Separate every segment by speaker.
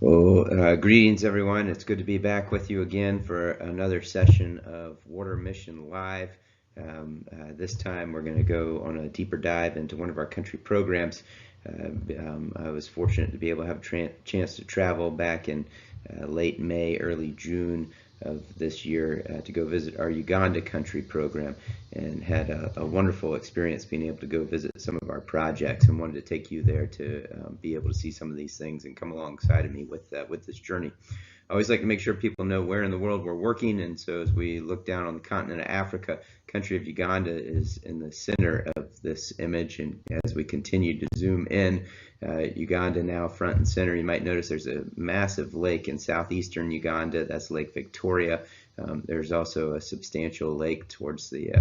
Speaker 1: Greetings everyone. It's good to be back with you again for another session of Water Mission Live. This time we're going to go on a deeper dive into one of our country programs. I was fortunate to be able to have a chance to travel back in late May, early June of this year to go visit our Uganda country program, and had a wonderful experience being able to go visit some of our projects, and wanted to take you there to be able to see some of these things and come alongside of me with this journey. I always like to make sure people know where in the world we're working, and so as we look down on the continent of Africa, country of Uganda is in the center of this image, and as we continue to zoom in, Uganda now front and center. You might notice there's a massive lake in southeastern Uganda. That's Lake Victoria. There's also a substantial lake towards the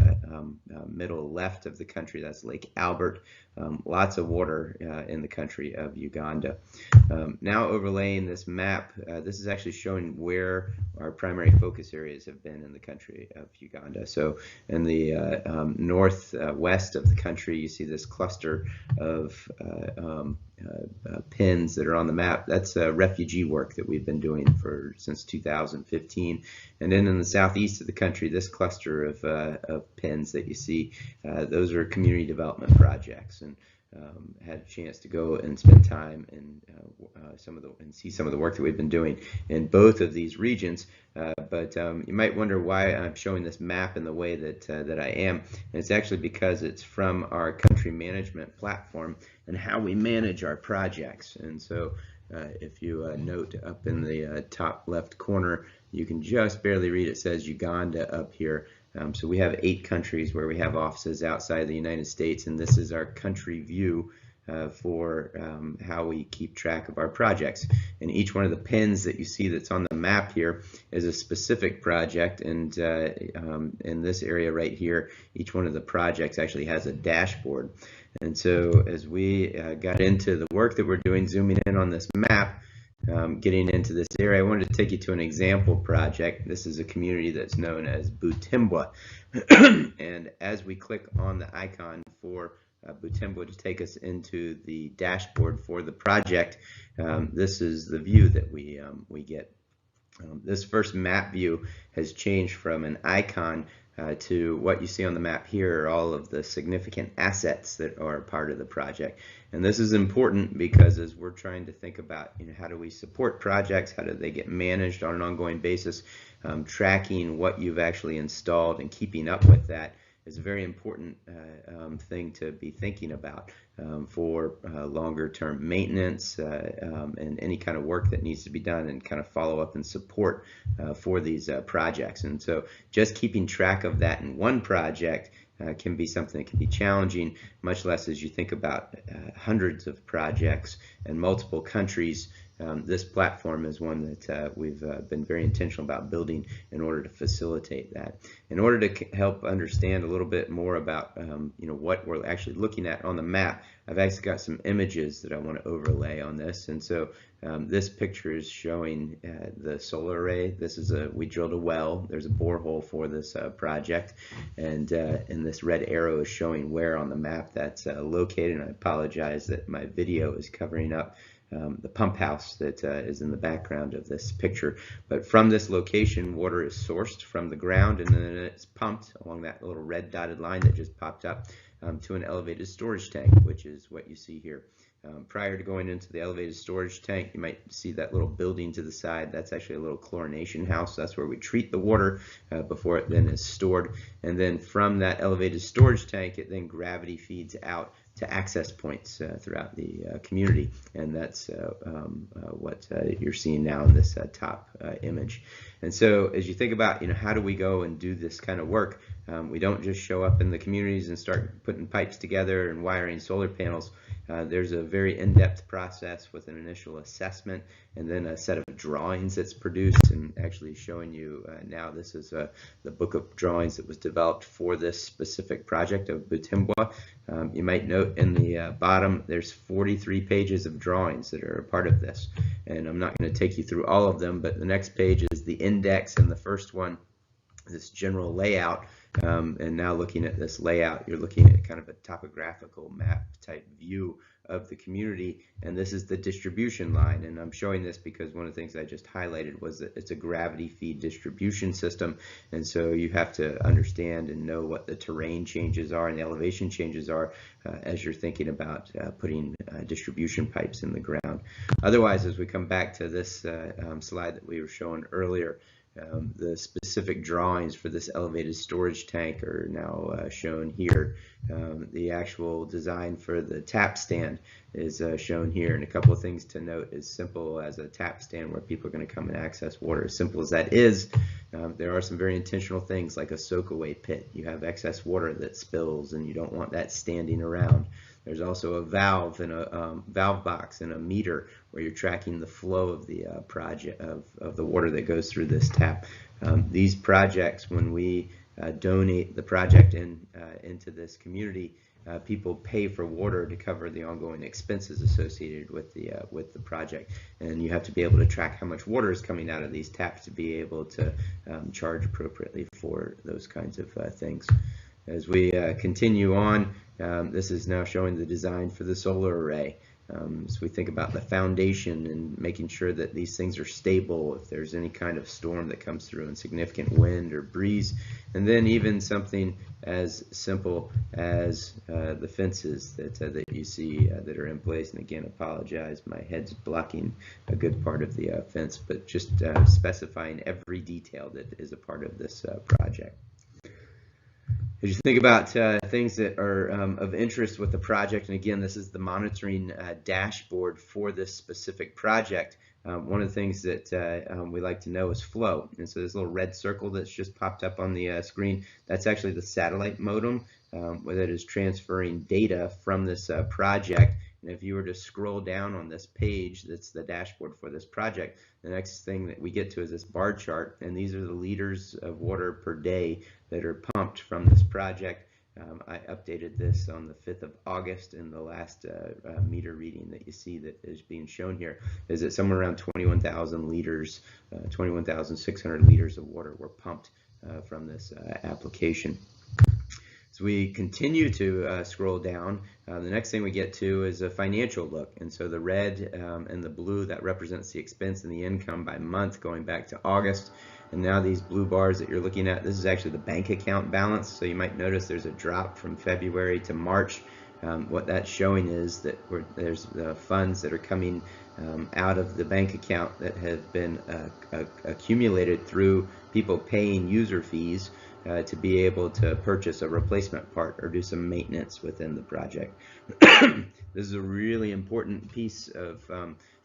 Speaker 1: middle left of the country. That's Lake Albert. Lots of water in the country of Uganda. Now overlaying this map, this is actually showing where our primary focus areas have been in the country of Uganda. So in the northwest of the country, you see this cluster of pins that are on the map. That's refugee work that we've been doing since 2015. And then in the southeast of the country, this cluster of pins that you see, those are community development projects. And had a chance to go and spend time and see some of the work that we've been doing in both of these regions. But you might wonder why I'm showing this map in the way that I am. And it's actually because it's from our country management platform and how we manage our projects. And so if you note up in the top left corner, you can just barely read it says Uganda up here. So we have 8 countries where we have offices outside the United States, and this is our country view for how we keep track of our projects. And each one of the pins that you see that's on the map here is a specific project, and in this area right here, each one of the projects actually has a dashboard. And so as we got into the work that we're doing, zooming in on this map, getting into this area, I wanted to take you to an example project. This is a community that's known as Butimbwa. And as we click on the icon for Butimbwa to take us into the dashboard for the project, this is the view that we get. This first map view has changed from an icon to what you see on the map here are all of the significant assets that are part of the project. And this is important because as we're trying to think about, how do we support projects, how do they get managed on an ongoing basis, tracking what you've actually installed and keeping up with that is a very important thing to be thinking about for longer term maintenance and any kind of work that needs to be done and kind of follow up and support for these projects. And so just keeping track of that in one project can be something that can be challenging, much less as you think about hundreds of projects and multiple countries. This platform is one that we've been very intentional about building in order to facilitate that. In order to help understand a little bit more about what we're actually looking at on the map, I've actually got some images that I want to overlay on this. And so this picture is showing the solar array. This is we drilled a well. There's a borehole for this project, and this red arrow is showing where on the map that's located. And I apologize that my video is covering up the pump house that is in the background of this picture. But from this location, water is sourced from the ground, and then it's pumped along that little red dotted line that just popped up to an elevated storage tank, which is what you see here. Prior to going into the elevated storage tank, you might see that little building to the side. That's actually a little chlorination house. That's where we treat the water before it then is stored. And then from that elevated storage tank, it then gravity feeds out to access points throughout the community. And that's what you're seeing now in this top image. And so as you think about, how do we go and do this kind of work, we don't just show up in the communities and start putting pipes together and wiring solar panels. There's a very in-depth process with an initial assessment and then a set of drawings that's produced, and actually showing you now this is the book of drawings that was developed for this specific project of Butimbwa. You might note in the bottom there's 43 pages of drawings that are a part of this, and I'm not going to take you through all of them, but the next page is the index, and the first one, this general layout. And now looking at this layout, you're looking at kind of a topographical map type view of the community, and this is the distribution line. And I'm showing this because one of the things I just highlighted was that it's a gravity feed distribution system, and so you have to understand and know what the terrain changes are and the elevation changes are as you're thinking about putting distribution pipes in the ground. Otherwise, as we come back to this slide that we were showing earlier, the specific drawings for this elevated storage tank are now shown here. The actual design for the tap stand is shown here, and a couple of things to note. As simple as a tap stand where people are going to come and access water, as simple as that is, there are some very intentional things like a soak-away pit. You have excess water that spills, and you don't want that standing around. There's also a valve and a valve box and a meter where you're tracking the flow of the project of the water that goes through this tap. These projects, when we donate the project into this community, people pay for water to cover the ongoing expenses associated with the project, and you have to be able to track how much water is coming out of these taps to be able to charge appropriately for those kinds of things. As we continue on, this is now showing the design for the solar array. So we think about the foundation and making sure that these things are stable if there's any kind of storm that comes through and significant wind or breeze. And then even something as simple as the fences that you see that are in place. And again, apologize, my head's blocking a good part of the fence, but just specifying every detail that is a part of this project. As you think about things that are of interest with the project, and again, this is the monitoring dashboard for this specific project, one of the things that we like to know is flow. And so this little red circle that's just popped up on the screen, that's actually the satellite modem that is transferring data from this project. And if you were to scroll down on this page, that's the dashboard for this project, the next thing that we get to is this bar chart, and these are the liters of water per day that are pumped from this project. I updated this on the 5th of August, and the last meter reading that you see that is being shown here is that somewhere around 21,000 liters, 21,600 liters of water were pumped from this application. As we continue to scroll down, the next thing we get to is a financial look. And so the red and the blue, that represents the expense and the income by month going back to August. And now these blue bars that you're looking at, this is actually the bank account balance. So you might notice there's a drop from February to March. What that's showing is that there's funds that are coming out of the bank account that have been accumulated through people paying user fees to be able to purchase a replacement part or do some maintenance within the project. This is a really important piece of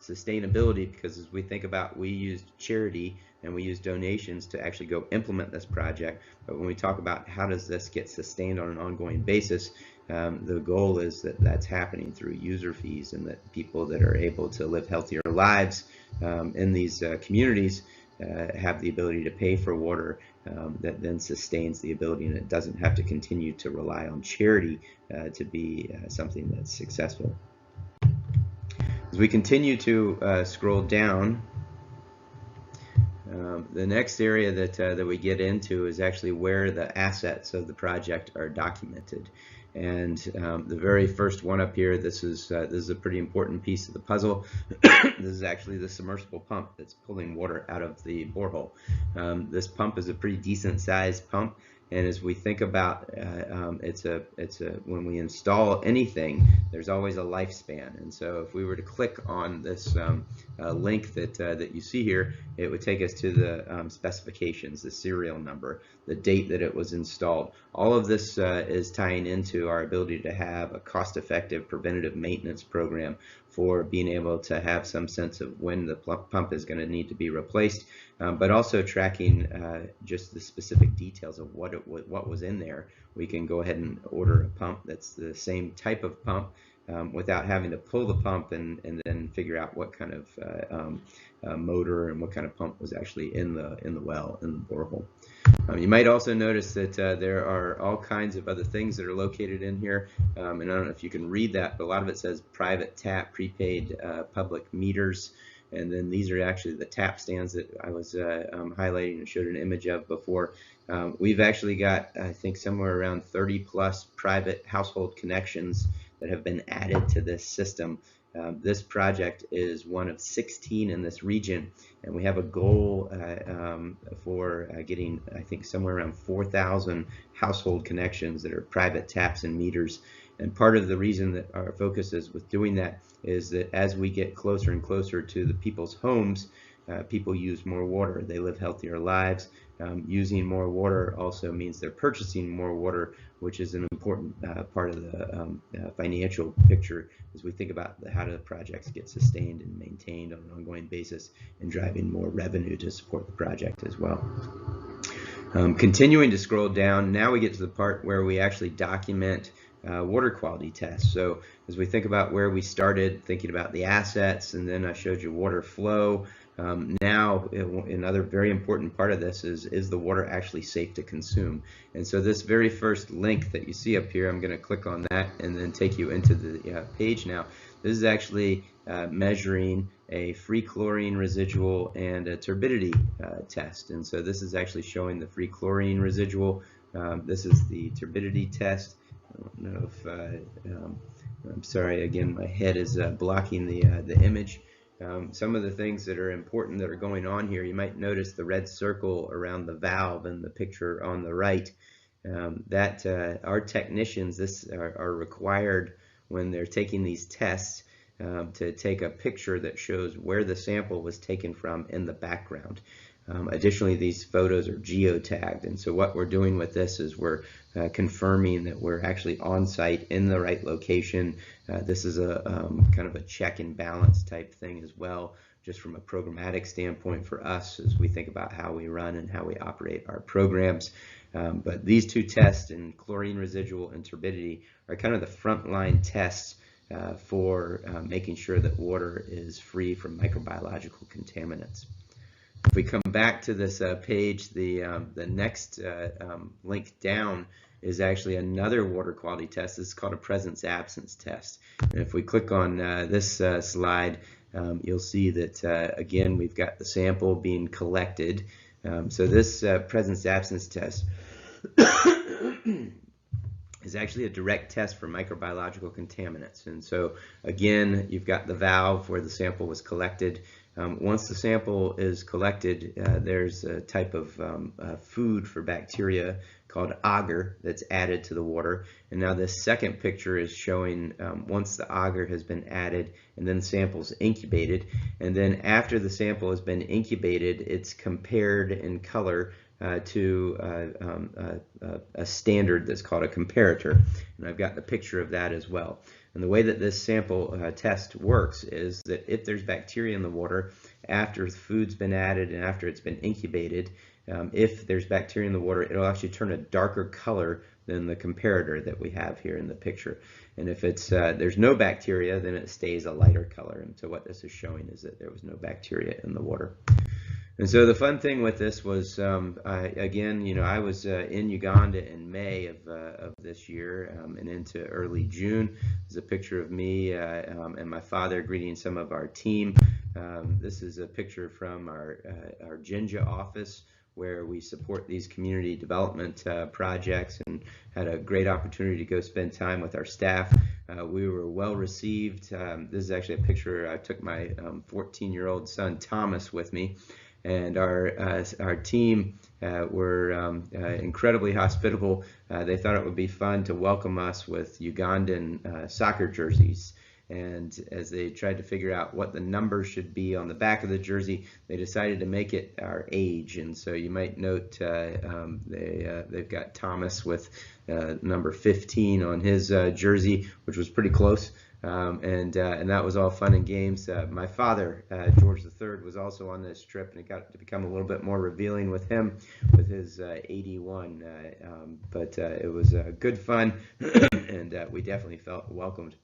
Speaker 1: sustainability, because as we think about, we used charity and we use donations to actually go implement this project, but when we talk about how does this get sustained on an ongoing basis, the goal is that that's happening through user fees, and that people that are able to live healthier lives in these communities have the ability to pay for water that then sustains the ability, and it doesn't have to continue to rely on charity to be something that's successful. As we continue to scroll down, the next area that we get into is actually where the assets of the project are documented. And the very first one up here, this is a pretty important piece of the puzzle. This is actually the submersible pump that's pulling water out of the borehole. This pump is a pretty decent sized pump, and as we think about when we install anything, there's always a lifespan. And so if we were to click on this link that you see here, it would take us to the specifications, the serial number, the date that it was installed. All of this is tying into our ability to have a cost-effective preventative maintenance program for being able to have some sense of when the pump is going to need to be replaced, but also tracking just the specific details of what was in there. We can go ahead and order a pump that's the same type of pump without having to pull the pump and then figure out what kind of motor and what kind of pump was actually in the well, in the borehole. You might also notice that there are all kinds of other things that are located in here, and I don't know if you can read that, but a lot of it says private tap, prepaid public meters, and then these are actually the tap stands that I was highlighting and showed an image of before. We've actually got, I think, somewhere around 30 plus private household connections that have been added to this system. This project is one of 16 in this region, and we have a goal for getting, I think, somewhere around 4,000 household connections that are private taps and meters. And part of the reason that our focus is with doing that is that as we get closer and closer to the people's homes, people use more water. They live healthier lives. Using more water also means they're purchasing more water, which is an important part of the financial picture as we think about how do the projects get sustained and maintained on an ongoing basis, and driving more revenue to support the project as well. Continuing to scroll down, now we get to the part where we actually document water quality tests. So as we think about where we started, thinking about the assets, and then I showed you water flow. Now, another very important part of this is the water actually safe to consume? And so this very first link that you see up here, I'm going to click on that and then take you into the page now. This is actually measuring a free chlorine residual and a turbidity test. And so this is actually showing the free chlorine residual. This is the turbidity test. I don't know if I'm sorry, again, my head is blocking the image. Some of the things that are important that are going on here, you might notice the red circle around the valve in the picture on the right. That our technicians are required when they're taking these tests to take a picture that shows where the sample was taken from in the background. Additionally, these photos are geotagged, and so what we're doing with this is we're confirming that we're actually on site in the right location. This is a kind of a check and balance type thing as well, just from a programmatic standpoint for us as we think about how we run and how we operate our programs. But these two tests, in chlorine residual and turbidity, are kind of the frontline tests for making sure that water is free from microbiological contaminants. If we come back to this page, the next link down is actually another water quality test. This is called a presence-absence test. And if we click on this slide, you'll see that, again, we've got the sample being collected. So this presence-absence test is actually a direct test for microbiological contaminants. And so, again, you've got the valve where the sample was collected. Once the sample is collected, there's a type of food for bacteria called agar that's added to the water. And now this second picture is showing once the agar has been added and then the sample's incubated. And then after the sample has been incubated, it's compared in color to a standard that's called a comparator. And I've got the picture of that as well. And the way that this sample test works is that if there's bacteria in the water after the food's been added and after it's been incubated, if there's bacteria in the water, it'll actually turn a darker color than the comparator that we have here in the picture. And if it's there's no bacteria, then it stays a lighter color. And so what this is showing is that there was no bacteria in the water. And so the fun thing with this was, again, you know, I was in Uganda in May of this year and into early June. There's a picture of me and my father greeting some of our team. This is a picture from our Jinja office, where we support these community development projects, and had a great opportunity to go spend time with our staff. We were well received. This is actually a picture I took my 14-year-old son Thomas with me. And our team were incredibly hospitable. They thought it would be fun to welcome us with Ugandan soccer jerseys. And as they tried to figure out what the number should be on the back of the jersey, they decided to make it our age. And so you might note they've got Thomas with number 15 on his jersey, which was pretty close. And that was all fun and games. My father, George III, was also on this trip, and it got to become a little bit more revealing with him, with his 81. But it was good fun, and we definitely felt welcomed.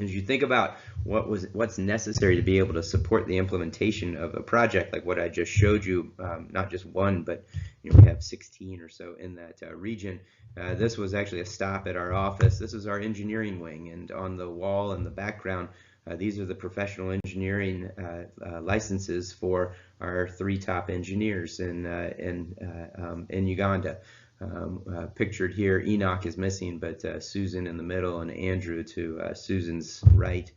Speaker 1: As you think about what's necessary to be able to support the implementation of a project like what I just showed you, not just one, but we have 16 or so in that region. This was actually a stop at our office. This is our engineering wing, and on the wall in the background, these are the professional engineering licenses for our 3 top engineers in Uganda. pictured here. Enoch is missing, but Susan in the middle and Andrew to Susan's right.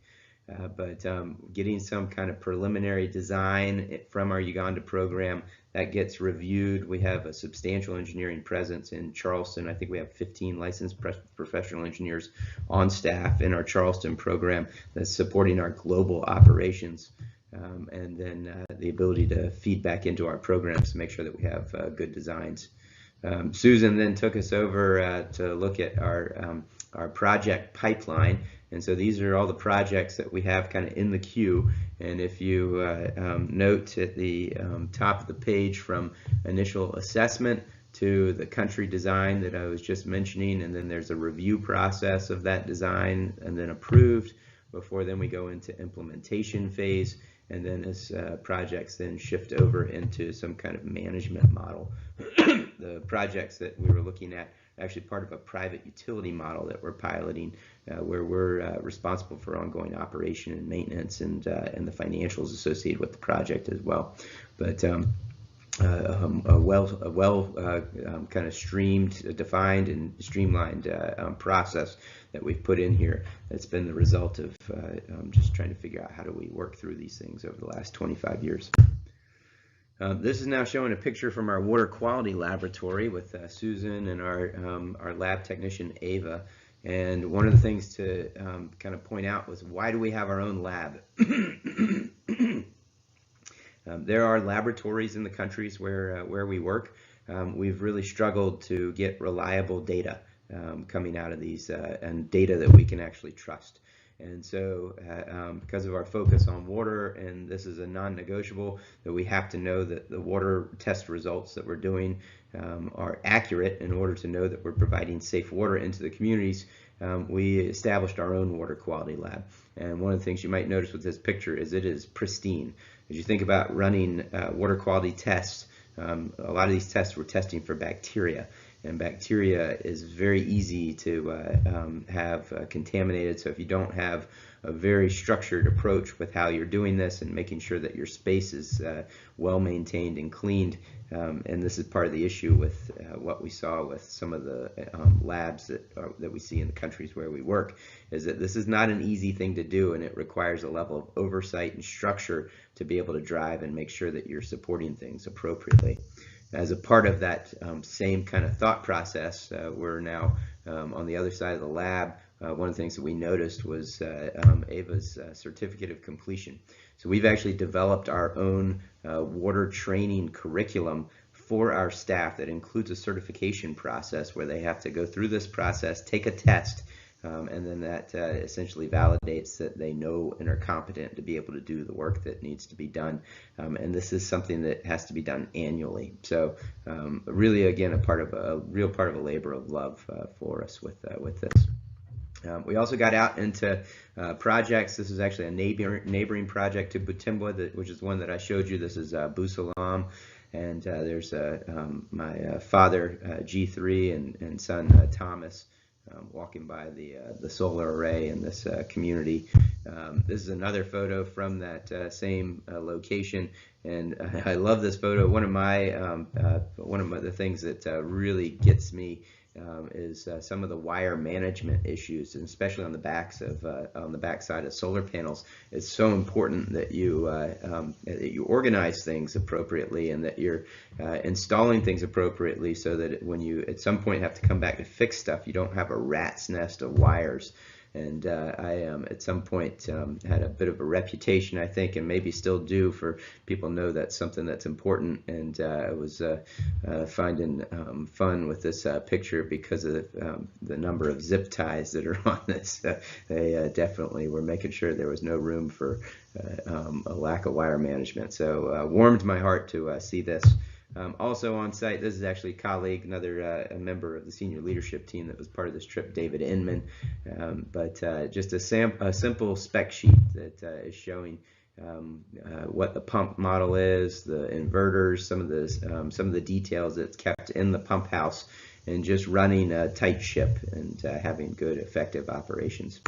Speaker 1: But getting some kind of preliminary design from our Uganda program that gets reviewed. We have a substantial engineering presence in Charleston. I think we have 15 licensed professional engineers on staff in our Charleston program that's supporting our global operations. And then the ability to feed back into our programs to make sure that we have good designs. Susan then took us over to look at our project pipeline. And so these are all the projects that we have kind of in the queue. And if you note at the top of the page, from initial assessment to the country design that I was just mentioning, and then there's a review process of that design and then approved before then we go into implementation phase. And then as projects then shift over into some kind of management model. The projects that we were looking at are actually part of a private utility model that we're piloting, where we're responsible for ongoing operation and maintenance and the financials associated with the project as well. But a well kind of defined and streamlined process that we've put in here that's been the result of just trying to figure out how do we work through these things over the last 25 years. This is now showing a picture from our water quality laboratory with Susan and our lab technician Ava. And one of the things to kind of point out was, why do we have our own lab? There are laboratories in the countries where we work. We've really struggled to get reliable data coming out of these and data that we can actually trust. And so because of our focus on water, and this is a non-negotiable, that we have to know that the water test results that we're doing are accurate in order to know that we're providing safe water into the communities, we established our own water quality lab. And one of the things you might notice with this picture is it is pristine. As you think about running water quality tests, a lot of these tests we're testing for bacteria. And bacteria is very easy to have contaminated. So if you don't have a very structured approach with how you're doing this and making sure that your space is well maintained and cleaned, and this is part of the issue with what we saw with some of the labs that we see in the countries where we work, is that this is not an easy thing to do, and it requires a level of oversight and structure to be able to drive and make sure that you're supporting things appropriately. As a part of that same kind of thought process, we're now on the other side of the lab. One of the things that we noticed was Ava's certificate of completion. So we've actually developed our own water training curriculum for our staff that includes a certification process where they have to go through this process, take a test, and then that essentially validates that they know and are competent to be able to do the work that needs to be done. And this is something that has to be done annually. So really, again, a real part of a labor of love for us with this. We also got out into projects. This is actually a neighboring project to Butembo, which is one that I showed you. This is Busalam. And there's my father, G3, and son, Thomas, walking by the solar array in this community. This is another photo from that same location, and I love this photo. One of the things that really gets me is some of the wire management issues, and especially on the backside of solar panels. It's so important that you organize things appropriately, and that you're installing things appropriately, so that when you at some point have to come back to fix stuff, you don't have a rat's nest of wires. And I at some point had a bit of a reputation, I think, and maybe still do, for people know that's something that's important. And I was finding fun with this picture because of the number of zip ties that are on this. They definitely were making sure there was no room for a lack of wire management. So warmed my heart to see this. Also on site, this is actually a colleague, another a member of the senior leadership team that was part of this trip, David Inman. But just a simple spec sheet that is showing what the pump model is, the inverters, some of the details that's kept in the pump house, and just running a tight ship and having good, effective operations.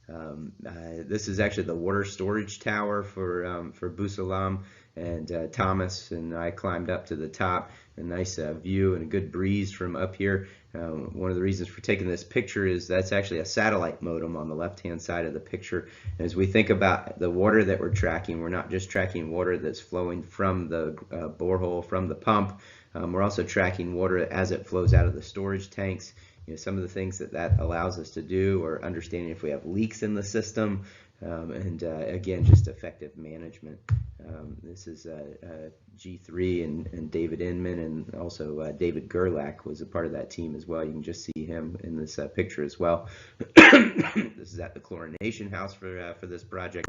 Speaker 1: This is actually the water storage tower for Busalam, and Thomas and I climbed up to the top. A nice view and a good breeze from up here. One of the reasons for taking this picture is that's actually a satellite modem on the left-hand side of the picture. As we think about the water that we're tracking, we're not just tracking water that's flowing from the borehole, from the pump. We're also tracking water as it flows out of the storage tanks. Some of the things that allows us to do, or understanding if we have leaks in the system, and again, just effective management. This is G3 and David Inman, and also David Gerlach was a part of that team as well. You can just see him in this picture as well. This is at the chlorination house for this project.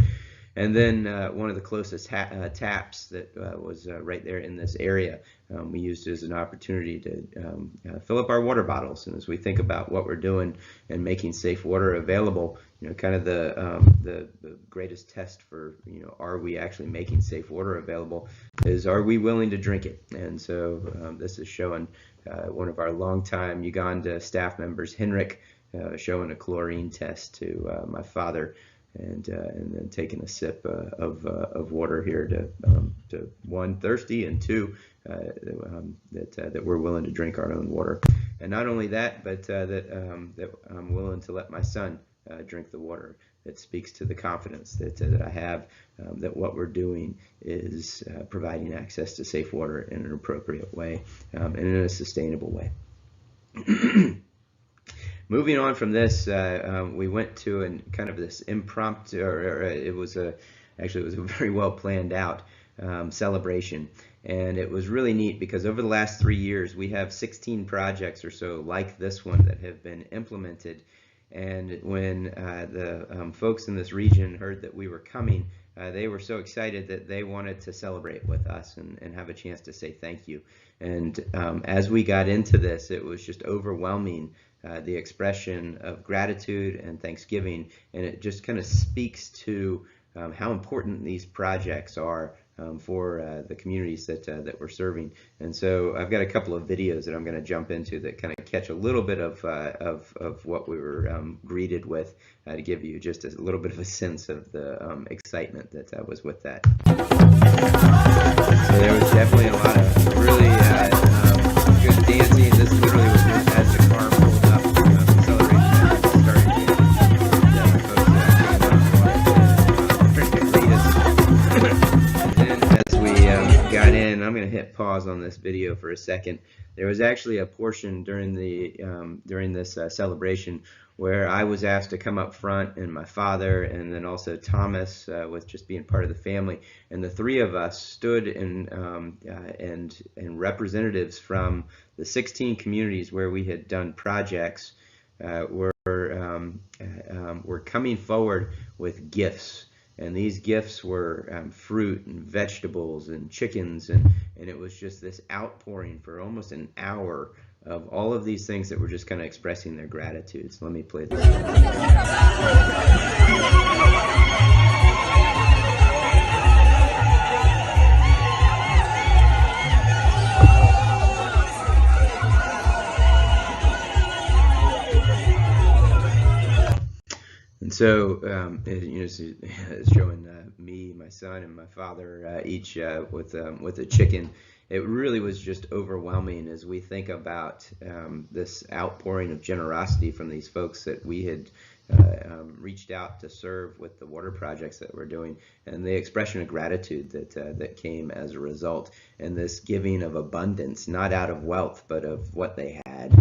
Speaker 1: And then one of the closest taps that was right there in this area, we used it as an opportunity to fill up our water bottles. And as we think about what we're doing and making safe water available, kind of the greatest test for, are we actually making safe water available, is are we willing to drink it? And so this is showing one of our longtime Uganda staff members, Henrik, showing a chlorine test to my father. And then taking a sip of water here to one, thirsty, and two, that we're willing to drink our own water. And not only that, but that I'm willing to let my son drink the water. That speaks to the confidence that I have that what we're doing is providing access to safe water in an appropriate way and in a sustainable way. Moving on from this, we went to kind of this impromptu, or it was actually it was a very well planned out celebration, and it was really neat because over the last 3 years we have 16 projects or so like this one that have been implemented. And when the folks in this region heard that we were coming, they were so excited that they wanted to celebrate with us and have a chance to say thank you. And as we got into this, it was just overwhelming, the expression of gratitude and thanksgiving, and it just kind of speaks to how important these projects are for the communities that we're serving. And so I've got a couple of videos that I'm going to jump into that kind of catch a little bit of what we were greeted with, to give you just a little bit of a sense of the excitement that was with that. So there was definitely a lot of really good dancing. This literally was just as the car pulled up, the celebration started. Got in, I'm going to hit pause on this video for a second. There was actually a portion during this celebration where I was asked to come up front, and my father, and then also Thomas, with just being part of the family, and the three of us stood and representatives from the 16 communities where we had done projects were coming forward with gifts. And these gifts were fruit and vegetables and chickens, and it was just this outpouring for almost an hour of all of these things that were just kind of expressing their gratitude. So let me play this. And so, it's showing me, my son, and my father each with a chicken. It really was just overwhelming as we think about this outpouring of generosity from these folks that we had reached out to serve with the water projects that we're doing, and the expression of gratitude that came as a result, and this giving of abundance, not out of wealth, but of what they had.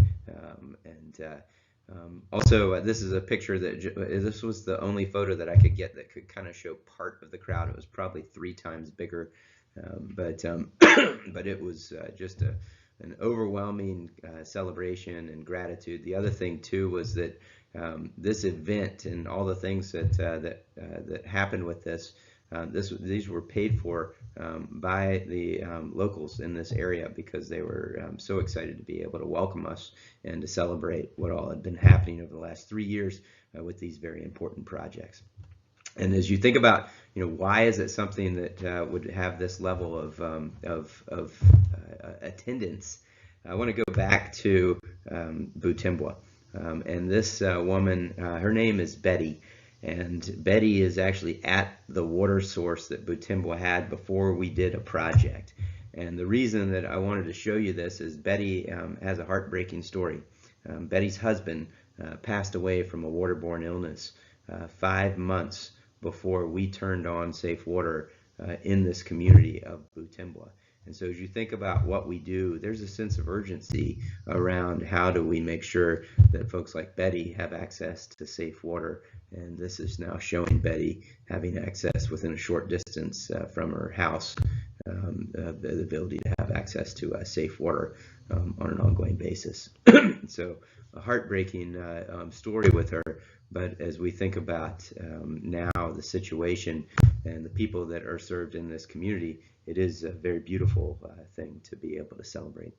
Speaker 1: Also, this is a picture this was the only photo that I could get that could kind of show part of the crowd. It was probably 3 times bigger, but it was just an overwhelming celebration and gratitude. The other thing too was that this event and all the things that happened with this. These were paid for by the locals in this area because they were so excited to be able to welcome us and to celebrate what all had been happening over the last 3 years with these very important projects. And as you think about, why is it something that would have this level of attendance, I want to go back to Butimbwa. And this woman, her name is Betty. And Betty is actually at the water source that Butimbwa had before we did a project. And the reason that I wanted to show you this is Betty has a heartbreaking story. Betty's husband passed away from a waterborne illness 5 months before we turned on safe water in this community of Butimbwa. And so as you think about what we do, there's a sense of urgency around how do we make sure that folks like Betty have access to safe water. And this is now showing Betty having access within a short distance from her house, the ability to have access to safe water on an ongoing basis. So a heartbreaking story with her. But as we think about now the situation and the people that are served in this community, it is a very beautiful thing to be able to celebrate.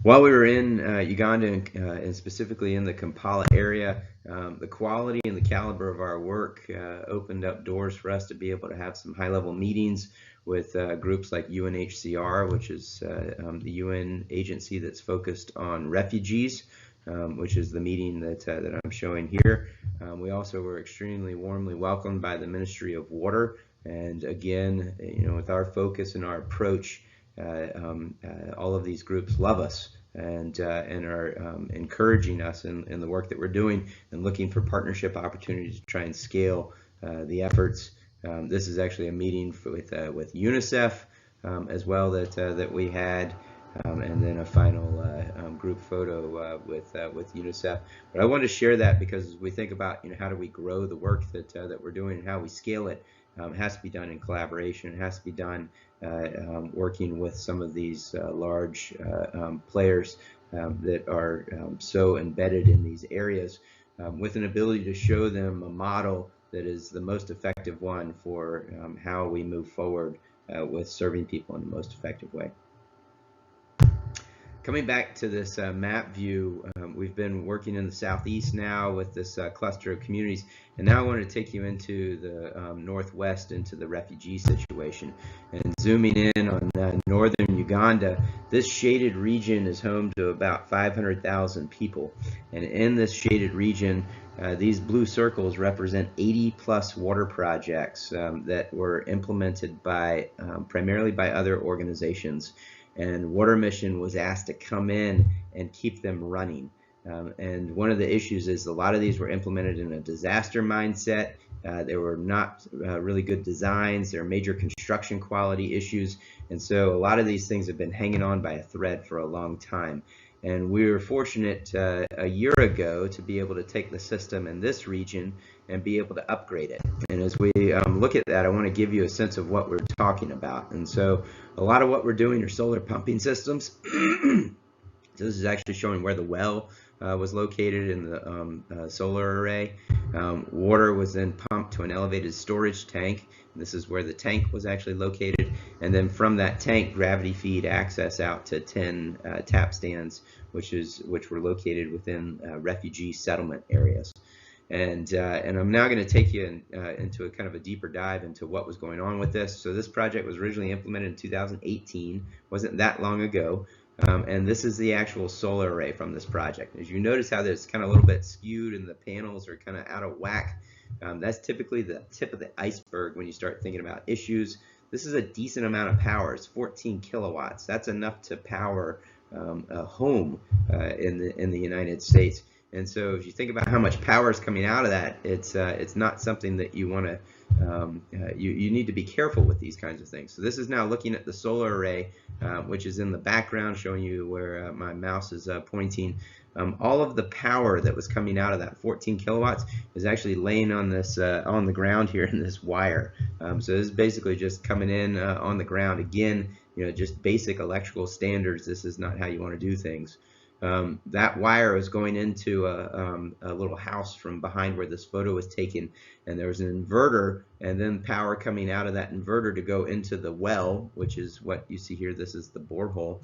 Speaker 1: While we were in Uganda and specifically in the Kampala area, the quality and the caliber of our work opened up doors for us to be able to have some high-level meetings with groups like UNHCR, which is the UN agency that's focused on refugees, which is the meeting that I'm showing here. We also were extremely warmly welcomed by the Ministry of Water, and again, with our focus and our approach, all of these groups love us and are encouraging us in the work that we're doing and looking for partnership opportunities to try and scale the efforts. This is actually a meeting with UNICEF as well that we had, and then a final group photo with UNICEF. But I wanted to share that because as we think about how do we grow the work that we're doing and how we scale it, it has to be done in collaboration. It has to be done working with some of these large players that are so embedded in these areas, with an ability to show them a model that is the most effective one for how we move forward with serving people in the most effective way. Coming back to this map view, we've been working in the southeast now with this cluster of communities, and now I want to take you into the northwest, into the refugee situation. And zooming in on northern Uganda, this shaded region is home to about 500,000 people. And in this shaded region, these blue circles represent 80+ water projects that were implemented by primarily by other organizations. And Water Mission was asked to come in and keep them running. And one of the issues is a lot of these were implemented in a disaster mindset. There were not really good designs. There are major construction quality issues. And so a lot of these things have been hanging on by a thread for a long time. And we were fortunate a year ago to be able to take the system in this region and be able to upgrade it. And as we look at that, I want to give you a sense of what we're talking about. And so a lot of what we're doing are solar pumping systems. So this is actually showing where the well was located in the solar array. Water was then pumped to an elevated storage tank. This is where the tank was actually located. And then from that tank, gravity feed access out to 10 tap stands, which were located within refugee settlement areas. And I'm now going to take you into a kind of a deeper dive into what was going on with this. So this project was originally implemented in 2018, wasn't that long ago. And this is the actual solar array from this project. As you notice how there's kind of a little bit skewed and the panels are kind of out of whack, that's typically the tip of the iceberg when you start thinking about issues. This is a decent amount of power. It's 14 kilowatts. That's enough to power a home in the United States. And so if you think about how much power is coming out of that, it's not something that you want to, you need to be careful with these kinds of things. So this is now looking at the solar array, which is in the background, showing you where my mouse is pointing. All of the power that was coming out of that 14 kilowatts is actually laying on this on the ground here in this wire. So this is basically just coming in on the ground. Again, just basic electrical standards. This is not how you want to do things. That wire was going into a little house from behind where this photo was taken, and there was an inverter and then power coming out of that inverter to go into the well, which is what you see here. This is the borehole,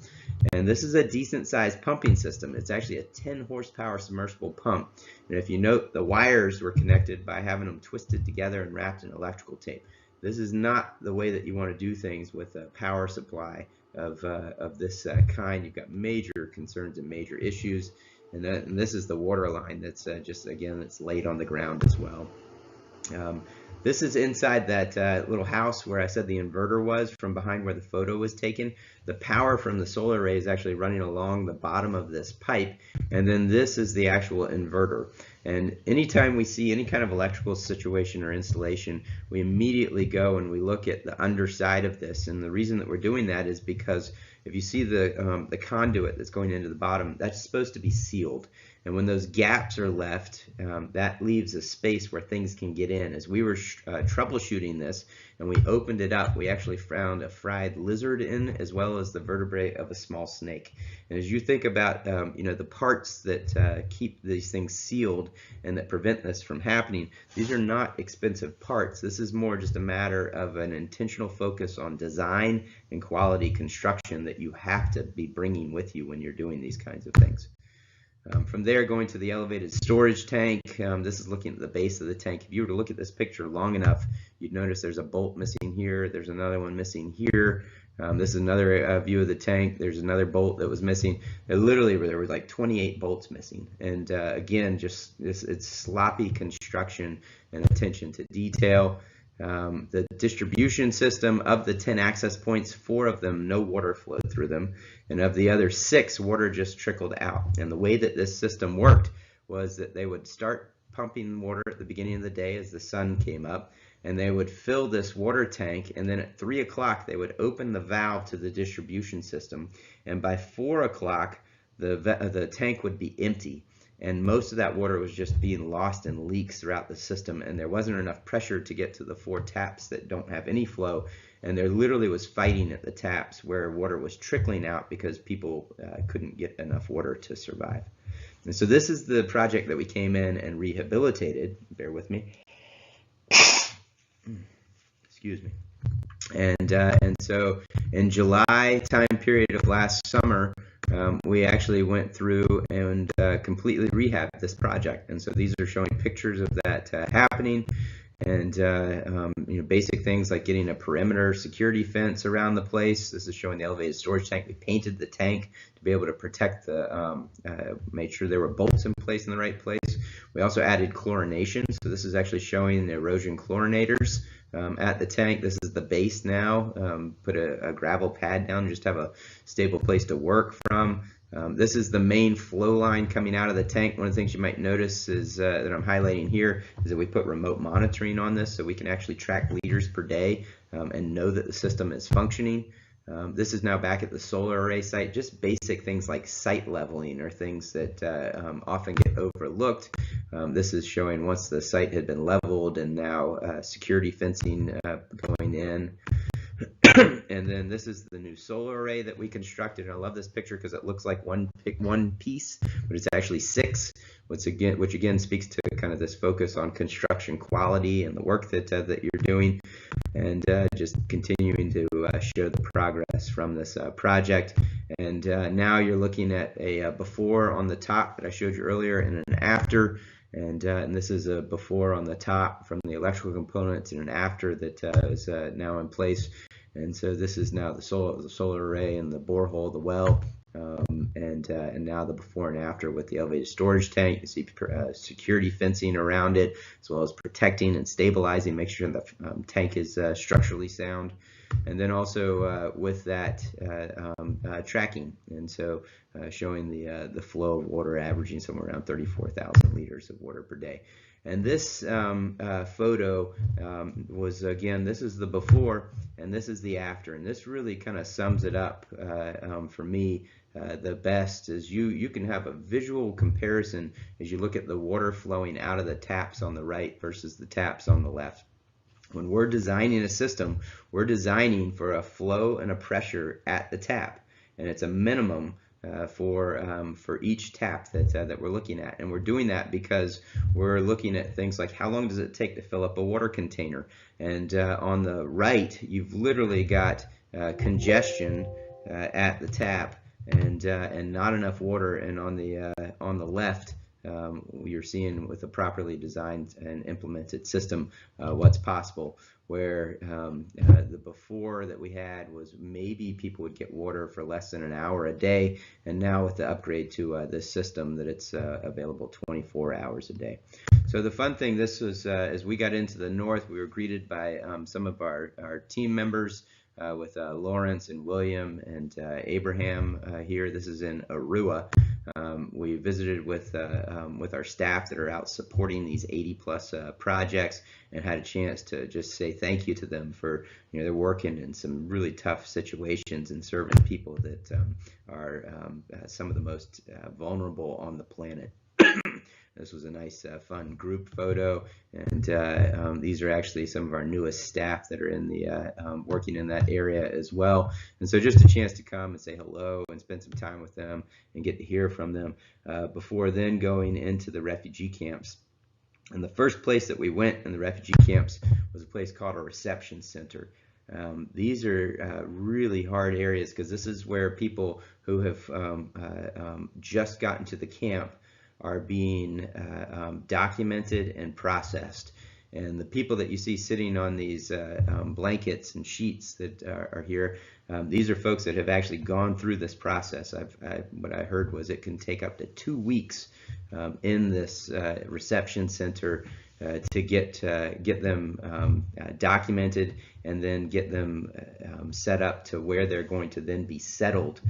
Speaker 1: and this is a decent sized pumping system. It's actually a 10 horsepower submersible pump, and if you note, the wires were connected by having them twisted together and wrapped in electrical tape. This is not the way that you want to do things with a power supply of this kind. You've got major concerns and major issues. And this is the water line that's just, again, it's laid on the ground as well. Um, this is inside that little house where I said the inverter was, from behind where the photo was taken. The power from the solar array is actually running along the bottom of this pipe, and then this is the actual inverter. And anytime we see any kind of electrical situation or installation, we immediately go and we look at the underside of this. And the reason that we're doing that is because if you see the conduit that's going into the bottom, that's supposed to be sealed. And when those gaps are left, that leaves a space where things can get in. As we were troubleshooting this and we opened it up, we actually found a fried lizard in, as well as the vertebrae of a small snake. And as you think about the parts that keep these things sealed and that prevent this from happening, these are not expensive parts. This is more just a matter of an intentional focus on design and quality construction that you have to be bringing with you when you're doing these kinds of things. From there, going to the elevated storage tank, this is looking at the base of the tank. If you were to look at this picture long enough, you'd notice there's a bolt missing here, there's another one missing here. This is another view of the tank. There's another bolt that was missing. There were like 28 bolts missing. And again, just it's sloppy construction and attention to detail. The distribution system, of the 10 access points, 4 of them, no water flowed through them. And of the other 6, water just trickled out. And the way that this system worked was that they would start pumping water at the beginning of the day as the sun came up, and they would fill this water tank, and then at 3 o'clock they would open the valve to the distribution system, and by 4 o'clock the tank would be empty. And most of that water was just being lost in leaks throughout the system, and there wasn't enough pressure to get to the 4 taps that don't have any flow, and there literally was fighting at the taps where water was trickling out because people couldn't get enough water to survive. And so this is the project that we came in and rehabilitated. Bear with me. Excuse me. And so in July time period of last summer, we actually went through and completely rehabbed this project. And so these are showing pictures of that happening, and basic things like getting a perimeter security fence around the place. This is showing the elevated storage tank. We painted the tank to be able to protect made sure there were bolts in place in the right place. We also added chlorination. So this is actually showing the erosion chlorinators at the tank. This is the base now. Put a gravel pad down, just have a stable place to work from. This is the main flow line coming out of the tank. One of the things you might notice is that I'm highlighting here is that we put remote monitoring on this, so we can actually track liters per day and know that the system is functioning. This is now back at the solar array site. Just basic things like site leveling are things that often get overlooked. This is showing once the site had been leveled, and now security fencing going in. And then this is the new solar array that we constructed. And I love this picture because it looks like one piece, but it's actually 6, which again speaks to kind of this focus on construction quality and the work that you're doing, and just continuing to show the progress from this project. And now you're looking at a before on the top that I showed you earlier, and an after. And this is a before on the top from the electrical components, and an after that is now in place. And so this is now the solar array and the borehole, the well, and now the before and after with the elevated storage tank. You see security fencing around it, as well as protecting and stabilizing, make sure the tank is structurally sound. And then also with that tracking, and so showing the flow of water averaging somewhere around 34,000 liters of water per day. And this photo was, again, this is the before and this is the after, and this really kind of sums it up for me the best. Is you can have a visual comparison as you look at the water flowing out of the taps on the right versus the taps on the left. When we're designing a system, we're designing for a flow and a pressure at the tap, and it's a minimum for each tap that we're looking at. And we're doing that because we're looking at things like how long does it take to fill up a water container. And on the right, you've literally got congestion at the tap and not enough water. And on the left, you're seeing with a properly designed and implemented system what's possible. Where the before that we had was maybe people would get water for less than an hour a day, and now with the upgrade to this system that it's available 24 hours a day. So the fun thing, this was as we got into the north, we were greeted by some of our team members with Lawrence and William and Abraham here. This is in Arua. We visited with our staff that are out supporting these 80+ projects, and had a chance to just say thank you to them for, they're working in some really tough situations and serving people that are some of the most vulnerable on the planet. This was a nice, fun group photo, and these are actually some of our newest staff that are in the working in that area as well. And so just a chance to come and say hello and spend some time with them and get to hear from them before then going into the refugee camps. And the first place that we went in the refugee camps was a place called a reception center. These are really hard areas because this is where people who have just gotten to the camp are being documented and processed. And the people that you see sitting on these blankets and sheets that are here, these are folks that have actually gone through this process. What I heard was it can take up to 2 weeks in this reception center to get them documented and then get them set up to where they're going to then be settled,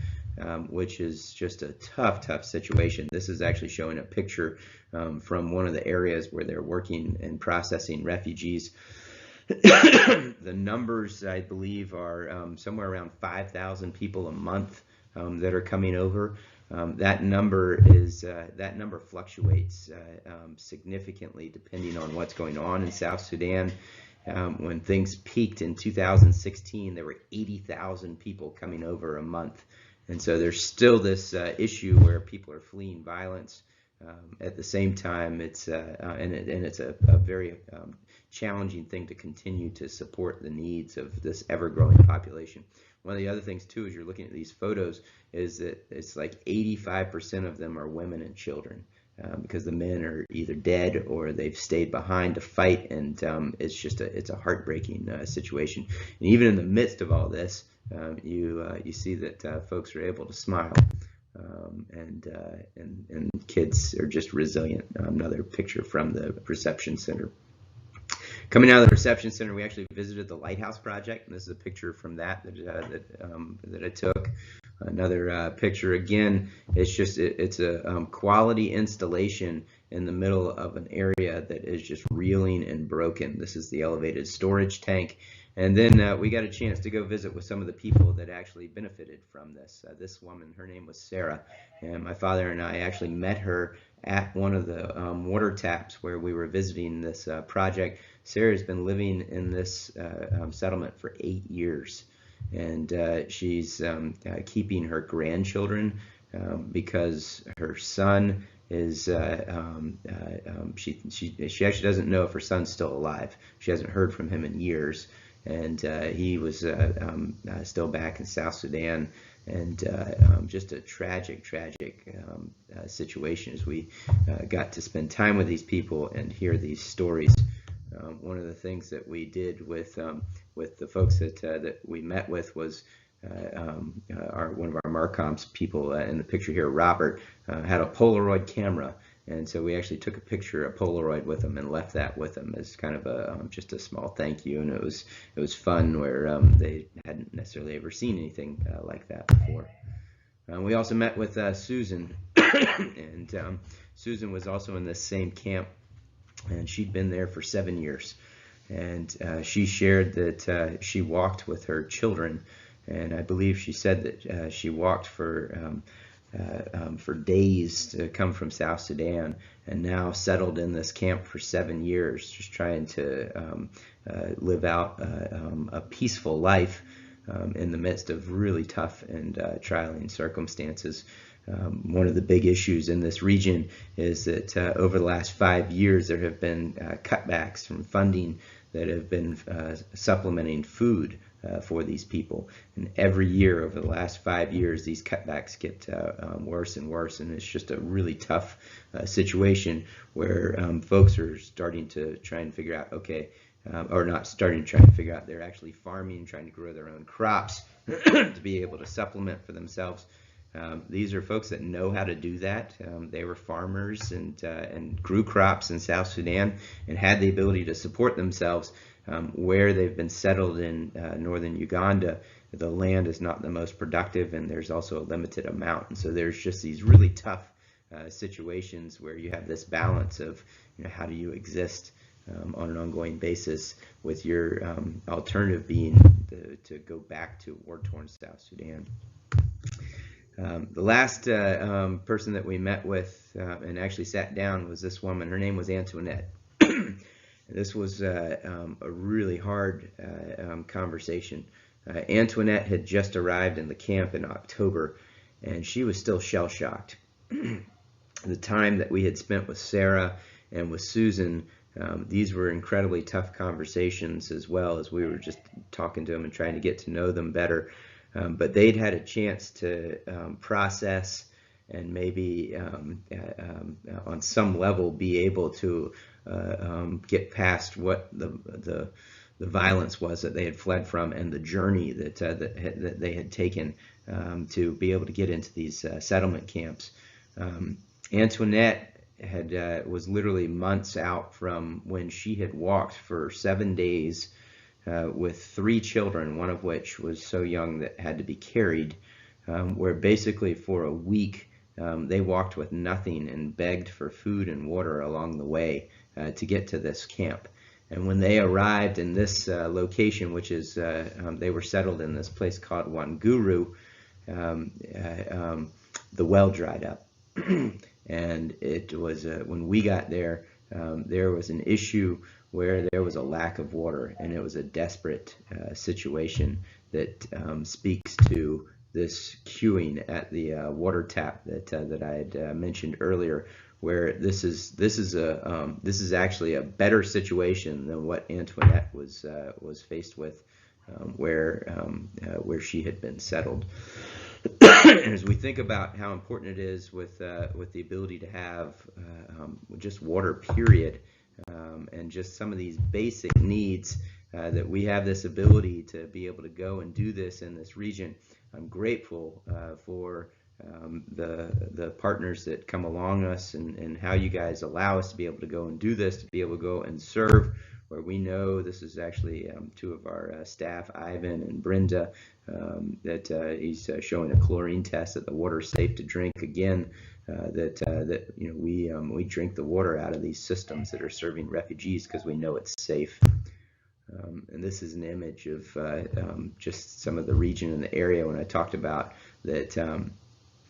Speaker 1: which is just a tough situation. This is actually showing a picture from one of the areas where they're working and processing refugees. The numbers, I believe, are somewhere around 5,000 people a month that are coming over. That number fluctuates significantly depending on what's going on in South Sudan. When things peaked in 2016, there were 80,000 people coming over a month. And so there's still this issue where people are fleeing violence. At the same time, it's a very challenging thing to continue to support the needs of this ever-growing population. One of the other things too, as you're looking at these photos, is that it's like 85% of them are women and children, because the men are either dead or they've stayed behind to fight, and it's a heartbreaking situation. And even in the midst of all this, you see that folks are able to smile. And kids are just resilient. Another picture from the reception center. Coming out of the reception center, we actually visited the Lighthouse Project, and this is a picture from that I took. Another picture again. It's a quality installation in the middle of an area that is just reeling and broken. This is the elevated storage tank. And then we got a chance to go visit with some of the people that actually benefited from this. This woman, her name was Sarah, and my father and I actually met her at one of the water taps where we were visiting this project. Sarah's been living in this settlement for 8 years, and she's keeping her grandchildren because her son is she actually doesn't know if her son's still alive. She hasn't heard from him in years. And he was still back in South Sudan, and just a tragic situation as we got to spend time with these people and hear these stories. One of the things that we did with the folks that we met with was one of our Marcoms people in the picture here, Robert, had a Polaroid camera. And so we actually took a picture, a Polaroid with them, and left that with them as kind of just a small thank you. And it was fun, where they hadn't necessarily ever seen anything like that before. We also met with Susan, and Susan was also in this same camp, and she'd been there for 7 years. And she shared that she walked with her children, and I believe she said that she walked for days to come from South Sudan, and now settled in this camp for 7 years, just trying to live out a peaceful life in the midst of really tough and trying circumstances. One of the big issues in this region is that over the last 5 years there have been cutbacks from funding that have been supplementing food for these people. And every year over the last 5 years, these cutbacks get worse and worse, and it's just a really tough situation where folks are starting to try and figure out, okay, or not starting to try and figure out, they're actually farming, trying to grow their own crops to be able to supplement for themselves. These are folks that know how to do that. They were farmers and grew crops in South Sudan and had the ability to support themselves. Where they've been settled in northern Uganda, the land is not the most productive, and there's also a limited amount. And so there's just these really tough situations where you have this balance of, how do you exist on an ongoing basis, with your alternative being to go back to war-torn South Sudan. The last person that we met with and actually sat down was this woman. Her name was Antoinette. This was a really hard conversation. Antoinette had just arrived in the camp in October, and she was still shell-shocked. The time that we had spent with Sarah and with Susan, these were incredibly tough conversations, as well as we were just talking to them and trying to get to know them better. But they'd had a chance to process and maybe on some level be able to get past what the violence was that they had fled from, and the journey that they had taken to be able to get into these settlement camps. Antoinette was literally months out from when she had walked for 7 days with 3 children, one of which was so young that had to be carried, where basically for a week they walked with nothing and begged for food and water along the way to get to this camp. And when they arrived in this location, which is, they were settled in this place called Wanguru, the well dried up. And it was, when we got there, there was an issue where there was a lack of water, and it was a desperate situation that speaks to this queuing at the water tap that I had mentioned earlier, where this is actually a better situation than what Antoinette was faced with, where she had been settled. And as we think about how important it is with the ability to have just water, period, and just some of these basic needs, that we have this ability to be able to go and do this in this region. I'm grateful for the partners that come along us, and how you guys allow us to be able to go and do this, to be able to go and serve where we know. This is actually 2 of our staff, Ivan and Brenda, that he's showing a chlorine test that the water is safe to drink again, that we drink the water out of these systems that are serving refugees because we know it's safe. And this is an image of just some of the region and the area when I talked about that.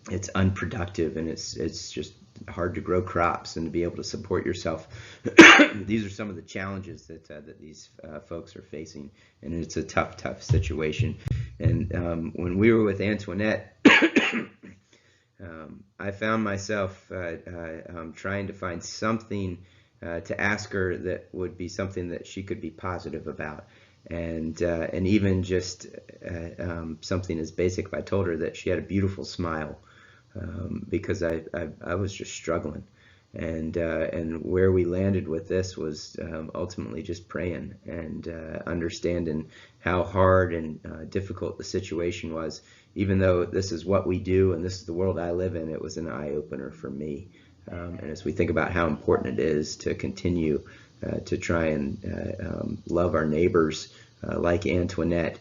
Speaker 1: It's unproductive, and it's just hard to grow crops and to be able to support yourself. These are some of the challenges that these folks are facing, and it's a tough situation. And when we were with Antoinette, I found myself trying to find something to ask her that would be something that she could be positive about. And even just something as basic, I told her that she had a beautiful smile, because I was just struggling, and where we landed with this was ultimately just praying and understanding how hard and difficult the situation was. Even though this is what we do and this is the world I live in, it was an eye-opener for me. And as we think about how important it is to continue to try and love our neighbors like Antoinette,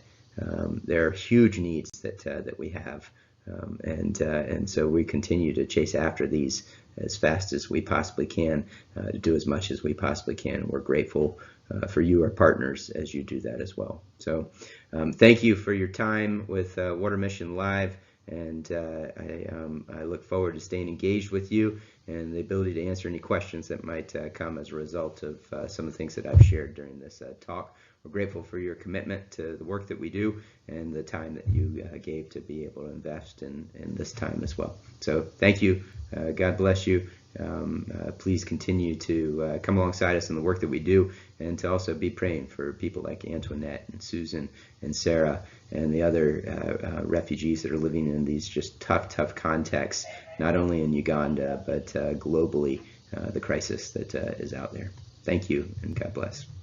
Speaker 1: there are huge needs that we have. And so we continue to chase after these as fast as we possibly can, to do as much as we possibly can. We're grateful for you, our partners, as you do that as well. So thank you for your time with Water Mission Live, and I look forward to staying engaged with you and the ability to answer any questions that might come as a result of some of the things that I've shared during this talk. We're grateful for your commitment to the work that we do and the time that you gave to be able to invest in this time as well. So thank you. God bless you, please continue to come alongside us in the work that we do, and to also be praying for people like Antoinette and Susan and Sarah and the other refugees that are living in these just tough contexts, not only in Uganda, but globally, the crisis that is out there. Thank you, and God bless.